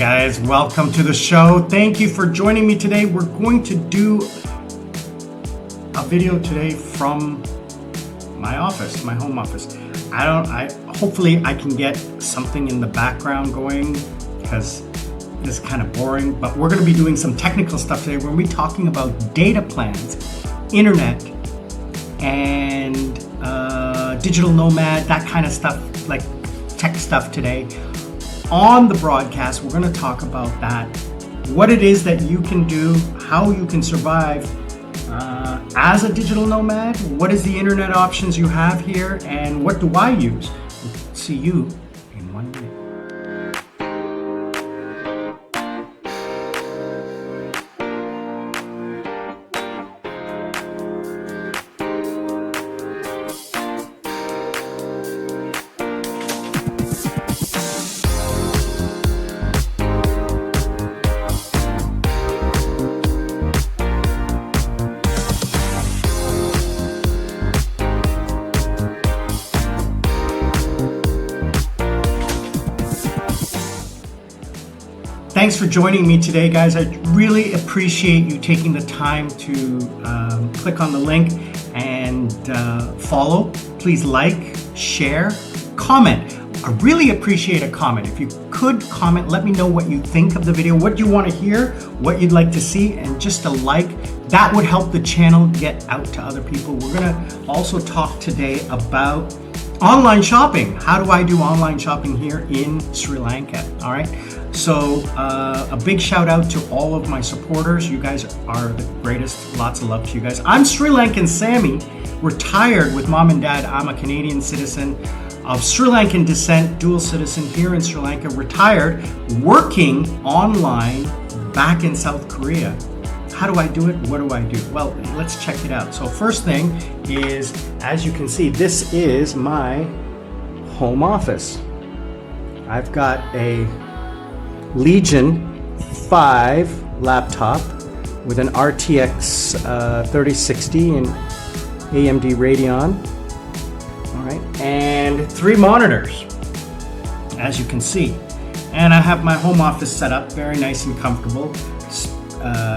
guys, welcome to the show. Thank you for joining me today. We're going to do a video today from my office, my home office. Hopefully I can get something in the background going because this is kind of boring, but we're going to be doing some technical stuff today. We're going to be talking about data plans, internet, and digital nomad, that kind of stuff, like tech stuff today. On the broadcast, we're going to talk about that, what it is that you can do, how you can survive as a digital nomad, what is the internet options you have here, and what do I use. See you in 1 minute. Thanks for joining me today, guys. I really appreciate you taking the time to click on the link and follow. Please like, share, comment. I really appreciate a comment. If you could comment, let me know what you think of the video, what you want to hear, what you'd like to see, and just a like. That would help the channel get out to other people. We're going to also talk today about online shopping. How do I do online shopping here in Sri Lanka? All right. So a big shout out to all of my supporters. You guys are the greatest. Lots of love to you guys. I'm Sri Lankan Sammi, retired with mom and dad. I'm a Canadian citizen of Sri Lankan descent, dual citizen here in Sri Lanka, retired, working online back in South Korea. How do I do it? What do I do? Well, let's check it out. So first thing is, as you can see, this is my home office. I've got a Legion 5 laptop with an RTX 3060 and AMD Radeon. All right, and 3 monitors, as you can see. And I have my home office set up very nice and comfortable.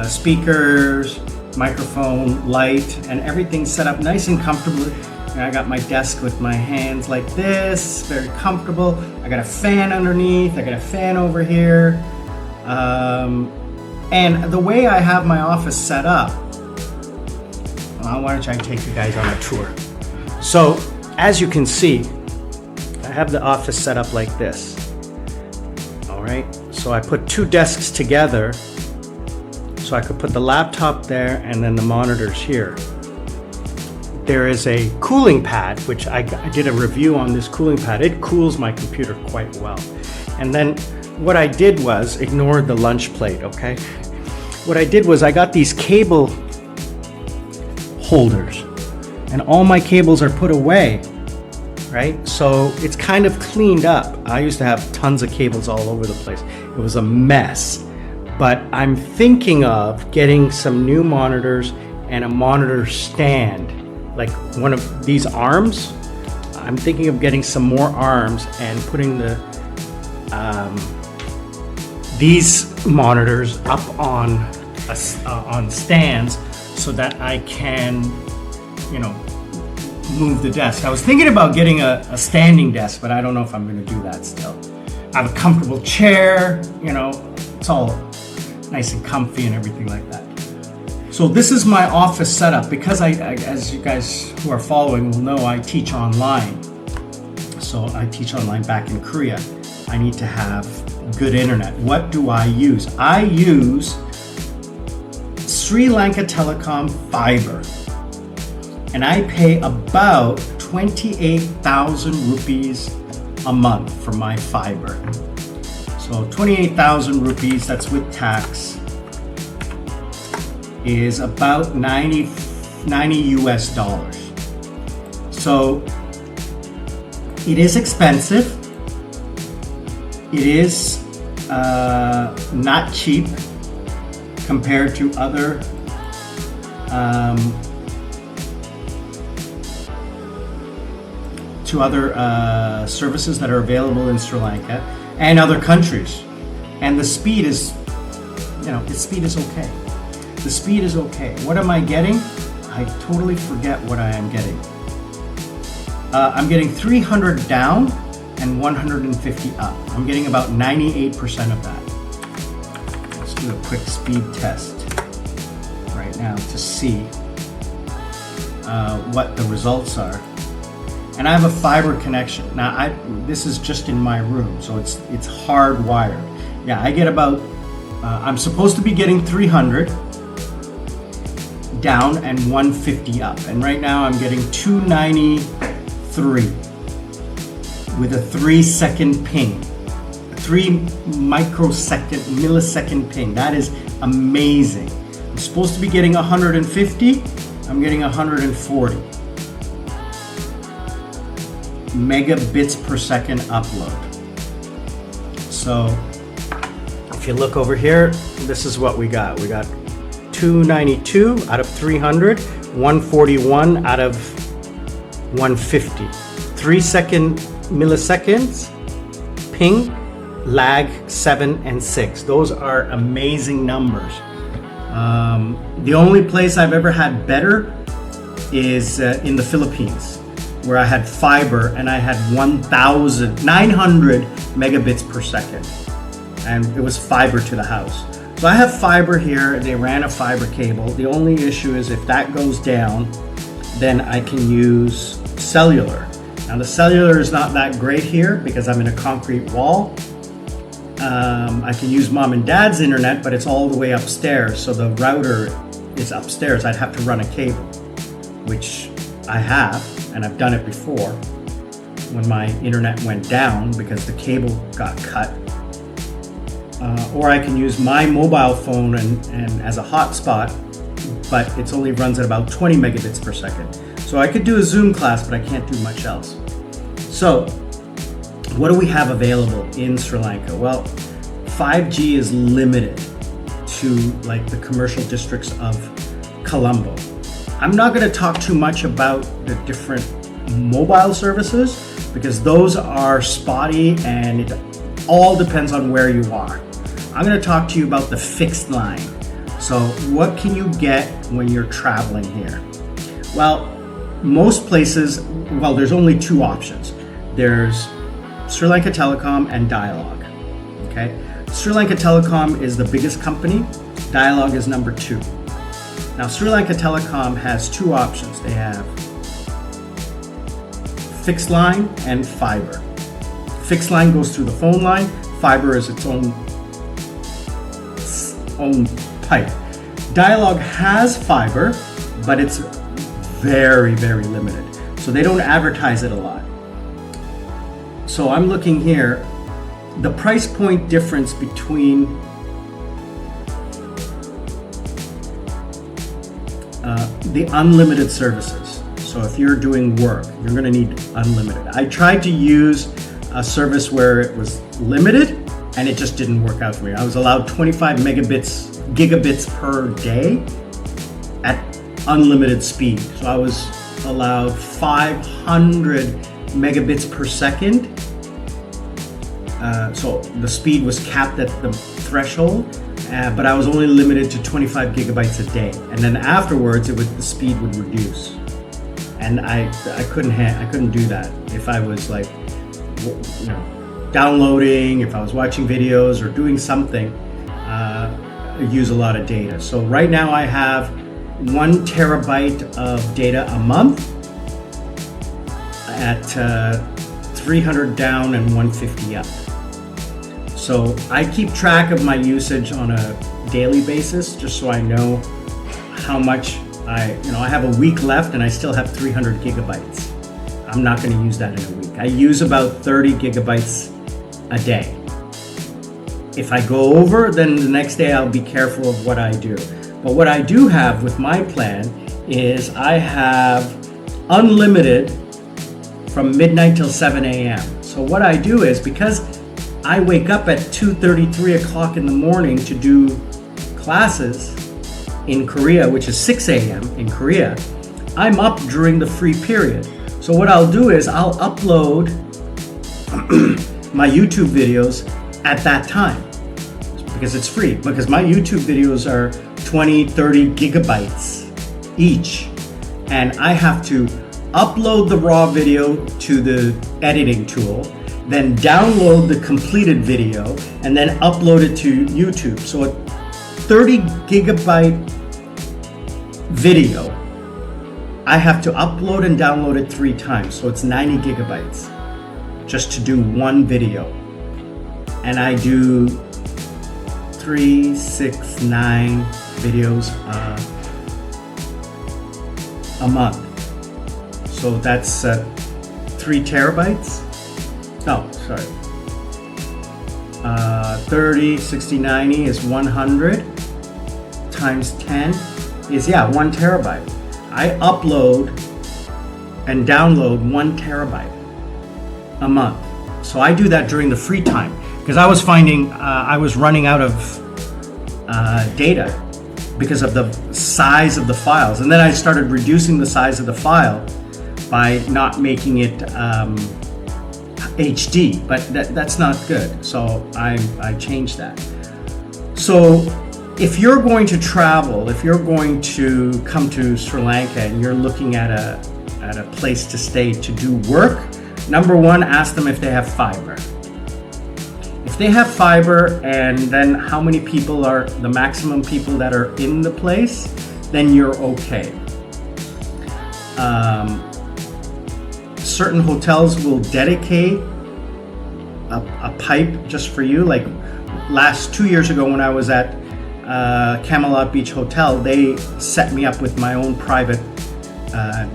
Speakers, microphone, light, and everything set up nice and comfortable. And I got my desk with my hands like this, very comfortable. I got a fan underneath, I got a fan over here. And the way I have my office set up, well, why don't I take you guys on a tour? So, as you can see, I have the office set up like this. All right, so I put 2 desks together so I could put the laptop there and then the monitors here. There is a cooling pad, which I did a review on this cooling pad. It cools my computer quite well. And then what I did was, ignore the lunch plate, okay? What I did was I got these cable holders and all my cables are put away, right? So it's kind of cleaned up. I used to have tons of cables all over the place. It was a mess, but I'm thinking of getting some new monitors and a monitor stand, like one of these arms. I'm thinking of getting some more arms and putting these monitors up on stands so that I can, move the desk. I was thinking about getting a standing desk, but I don't know if I'm going to do that still. I have a comfortable chair, it's all nice and comfy and everything like that. So this is my office setup because as you guys who are following will know, I teach online. So I teach online back in Korea. I need to have good internet. What do I use? I use Sri Lanka Telecom Fiber. And I pay about 28,000 rupees a month for my fiber. So 28,000 rupees, that's with tax, is about 90 US dollars. So it is expensive. It is not cheap compared to other services that are available in Sri Lanka and other countries. And the speed is, the speed is okay. The speed is okay. What am I getting? I totally forget what I am getting. I'm getting 300 down and 150 up. I'm getting about 98% of that. Let's do a quick speed test right now to see what the results are. And I have a fiber connection. Now, this is just in my room, so it's hardwired. Yeah, I get about, I'm supposed to be getting 300 down and 150 up. And right now I'm getting 293 with a 3-second ping. millisecond ping. That is amazing. I'm supposed to be getting 150. I'm getting 140 megabits per second upload. So if you look over here, this is what we got. We got 292 out of 300, 141 out of 150. 3 milliseconds, ping, lag 7 and 6. Those are amazing numbers. The only place I've ever had better is in the Philippines, where I had fiber and I had 1,900 megabits per second. And it was fiber to the house. So I have fiber here. They ran a fiber cable. The only issue is if that goes down, then I can use cellular. Now the cellular is not that great here because I'm in a concrete wall. I can use mom and dad's internet, but it's all the way upstairs. So the router is upstairs. I'd have to run a cable, which I have, and I've done it before when my internet went down because the cable got cut. Or I can use my mobile phone and as a hotspot, but it only runs at about 20 megabits per second. So I could do a Zoom class, but I can't do much else. So what do we have available in Sri Lanka? Well, 5G is limited to like the commercial districts of Colombo. I'm not going to talk too much about the different mobile services because those are spotty and it all depends on where you are. I'm going to talk to you about the fixed line. So what can you get when you're traveling here? Well, most places, there's only two options. There's Sri Lanka Telecom and Dialog. Okay, Sri Lanka Telecom is the biggest company. Dialog is number 2. Now, Sri Lanka Telecom has two options. They have fixed line and fiber. Fixed line goes through the phone line. Fiber is its own pipe. Dialog has fiber, but it's very, very limited. So they don't advertise it a lot. So I'm looking here, the price point difference between the unlimited services. So if you're doing work, you're going to need unlimited. I tried to use a service where it was limited and it just didn't work out for me. I was allowed 25 gigabits per day at unlimited speed. So I was allowed 500 megabits per second. So the speed was capped at the threshold, but I was only limited to 25 gigabytes a day. And then afterwards, the speed would reduce. And I couldn't do that if I was like, downloading, if I was watching videos or doing something, use a lot of data. So right now I have 1 terabyte of data a month at 300 down and 150 up. So I keep track of my usage on a daily basis just so I know how much I have a week left and I still have 300 gigabytes. I'm not going to use that in a week. I use about 30 gigabytes a day. If I go over, then the next day I'll be careful of what I do. But what I do have with my plan is I have unlimited from midnight till 7 a.m. So what I do is, because I wake up at 2:30, 3 o'clock in the morning to do classes in Korea, which is 6 a.m. in Korea, I'm up during the free period. So what I'll do is I'll upload my YouTube videos at that time. because it's free, because my YouTube videos are 20, 30 gigabytes each. And I have to upload the raw video to the editing tool, then download the completed video, and then upload it to YouTube. So a 30 gigabyte video, I have to upload and download it 3 times. So it's 90 gigabytes just to do one video. And I do 3, 6, 9 videos a month. So that's 3 terabytes. No, sorry. 30, 60, 90 is 100 times 10 is, 1 terabyte. I upload and download 1 terabyte a month. So I do that during the free time, because I was finding I was running out of data because of the size of the files. And then I started reducing the size of the file by not making it HD, but that's not good. So I changed that. So if you're going to travel, if you're going to come to Sri Lanka and you're looking at a place to stay to do work, number one, ask them if they have fiber. If they have fiber, and then how many people are the maximum people that are in the place, then you're okay. Certain hotels will dedicate a pipe just for you. Like 2 years ago when I was at Camelot Beach Hotel, they set me up with my own private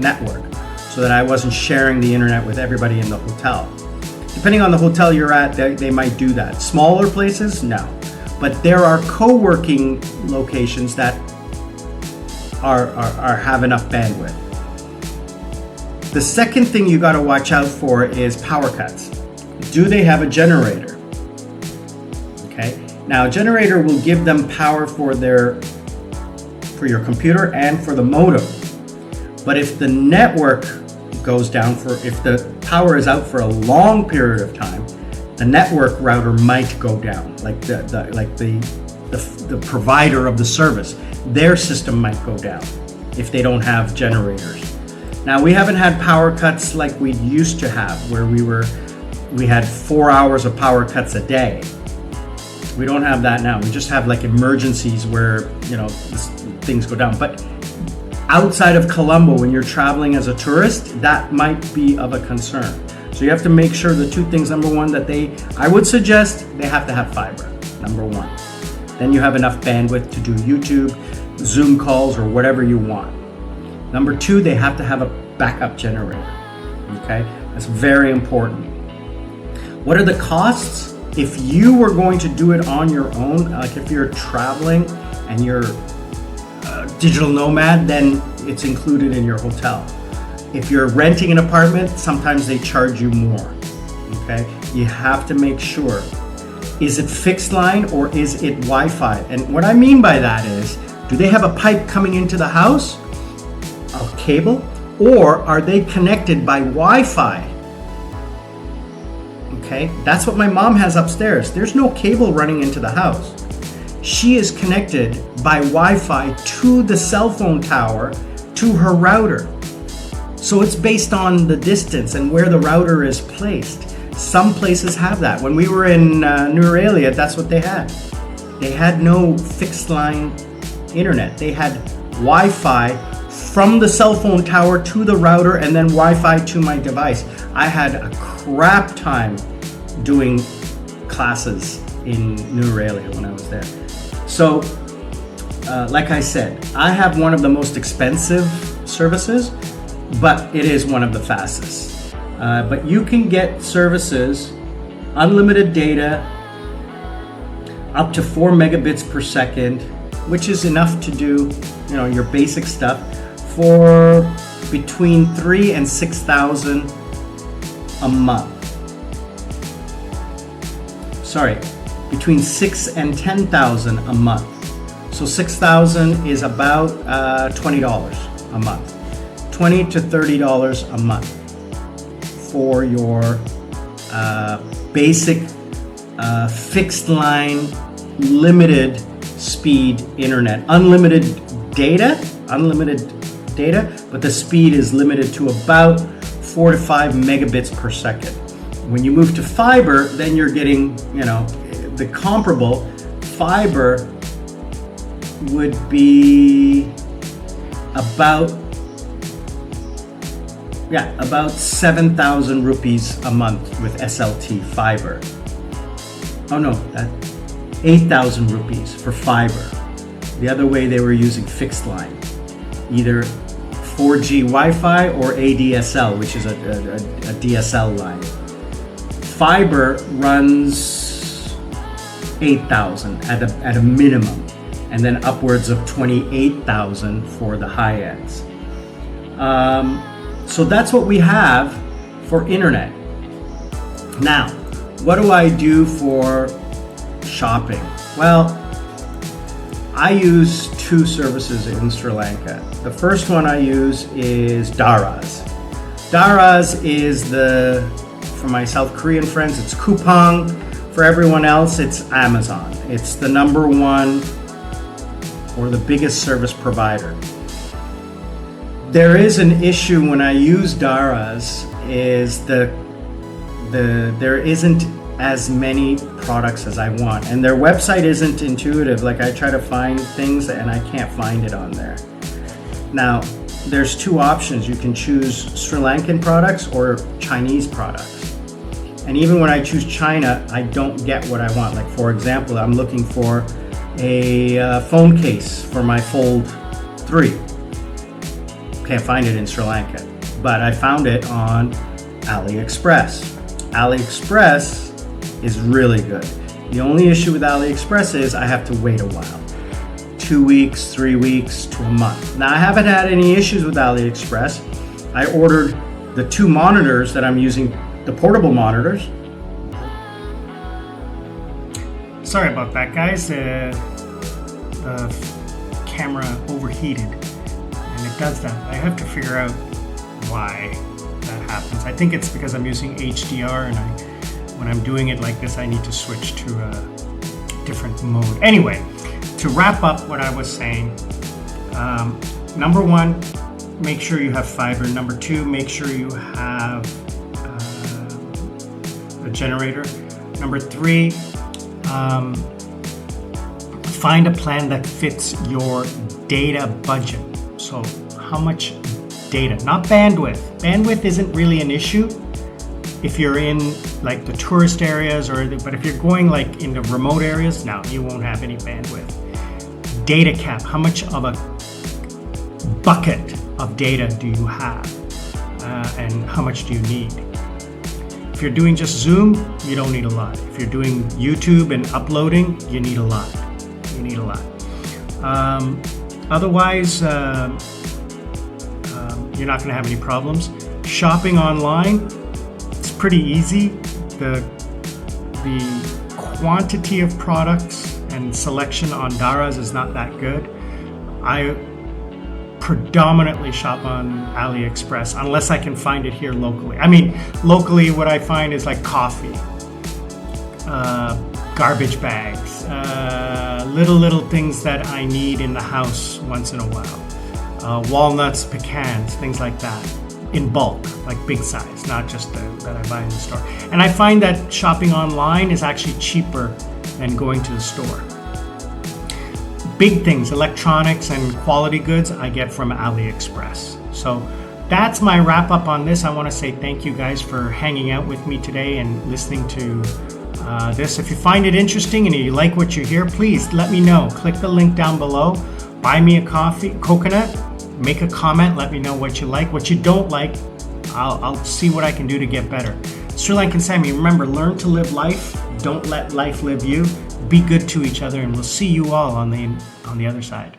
network so that I wasn't sharing the internet with everybody in the hotel. Depending on the hotel you're at, they might do that. Smaller places, no. But there are co-working locations that have enough bandwidth. The second thing you got to watch out for is power cuts. Do they have a generator? Okay. Now, a generator will give them power for your computer and for the modem. But if the network goes down, if the power is out for a long period of time, the network router might go down. Like the provider of the service, their system might go down if they don't have generators. Now, we haven't had power cuts like we used to have, where we had 4 hours of power cuts a day. We don't have that now. We just have like emergencies where, things go down. But outside of Colombo, when you're traveling as a tourist, that might be of a concern. So you have to make sure the 2 things. Number one, I would suggest they have to have fiber, number one. Then you have enough bandwidth to do YouTube, Zoom calls, or whatever you want. Number 2, they have to have a backup generator, okay? That's very important. What are the costs? If you were going to do it on your own, like if you're traveling and you're a digital nomad, then it's included in your hotel. If you're renting an apartment, sometimes they charge you more, okay? You have to make sure, is it fixed line or is it Wi-Fi? And what I mean by that is, do they have a pipe coming into the house, a cable, or are they connected by Wi-Fi? Okay, that's what my mom has upstairs. There's no cable running into the house. She is connected by Wi-Fi to the cell phone tower, to her router. So it's based on the distance and where the router is placed. Some places have that. When we were in Nooraliya, that's what they had. They had no fixed line internet. They had Wi-Fi from the cell phone tower to the router, and then Wi-Fi to my device. I had a crap time doing classes in Nooraliya when I was there. So, like I said, I have one of the most expensive services, but it is one of the fastest. But you can get services, unlimited data, up to 4 megabits per second, which is enough to do, your basic stuff, for between 3,000 and 6,000 a month. Sorry, between 6,000 and 10,000 a month. So 6,000 is about $20 a month, $20 to $30 a month for your basic fixed line limited speed internet, unlimited data, but the speed is limited to about 4 to 5 megabits per second. When you move to fiber, then you're getting, the comparable fiber would be about 7,000 rupees a month with SLT fiber. Oh no, 8,000 rupees for fiber. The other way they were using fixed line, either 4G Wi-Fi or ADSL, which is a DSL line. Fiber runs 8,000 at a minimum, and then upwards of 28,000 for the high ends. So that's what we have for internet. Now, what do I do for shopping? Well, I use two services in Sri Lanka. The first one I use is Daraz. Daraz is for my South Korean friends, it's Coupang. For everyone else, it's Amazon. It's the #1 or the biggest service provider. There is an issue when I use Daraz, is there isn't as many products as I want, and their website isn't intuitive. Like, I try to find things and I can't find it on there. Now, there's two options. You can choose Sri Lankan products or Chinese products. And even when I choose China, I don't get what I want. Like, for example, I'm looking for a phone case for my Fold 3. Can't find it in Sri Lanka, but I found it on AliExpress. AliExpress is really good. The only issue with AliExpress is I have to wait a while. 2 weeks, 3 weeks to a month. Now, I haven't had any issues with AliExpress. I ordered the 2 monitors that I'm using, the portable monitors. Sorry about that, guys. The camera overheated, and it does that. I have to figure out why that happens. I think it's because I'm using HDR, and when I'm doing it like this, I need to switch to a different mode. Anyway, to wrap up what I was saying, #1, make sure you have fiber. #2, make sure you have a generator. #3, find a plan that fits your data budget. So how much data, not bandwidth. Bandwidth isn't really an issue if you're in like the tourist areas, but if you're going like into remote areas, now you won't have any bandwidth. Data cap, how much of a bucket of data do you have, and how much do you need? If you're doing just Zoom, you don't need a lot. If you're doing YouTube and uploading, you need a lot. You need a lot. Otherwise, you're not going to have any problems. Shopping online, it's pretty easy. The quantity of products and selection on Daraz is not that good. I predominantly shop on AliExpress unless I can find it here locally. I mean, locally what I find is like coffee, garbage bags, little things that I need in the house once in a while. Walnuts, pecans, things like that, in bulk, like big size, not just that I buy in the store. And I find that shopping online is actually cheaper than going to the store. Big things, electronics and quality goods, I get from AliExpress. So that's my wrap up on this. I want to say thank you guys for hanging out with me today and listening to this. If you find it interesting and you like what you hear, please let me know. Click the link down below. Buy me a coconut. Make a comment. Let me know what you like. What you don't like, I'll see what I can do to get better. Sri Lankan Sammi, remember, learn to live life. Don't let life live you. Be good to each other, and we'll see you all on the other side.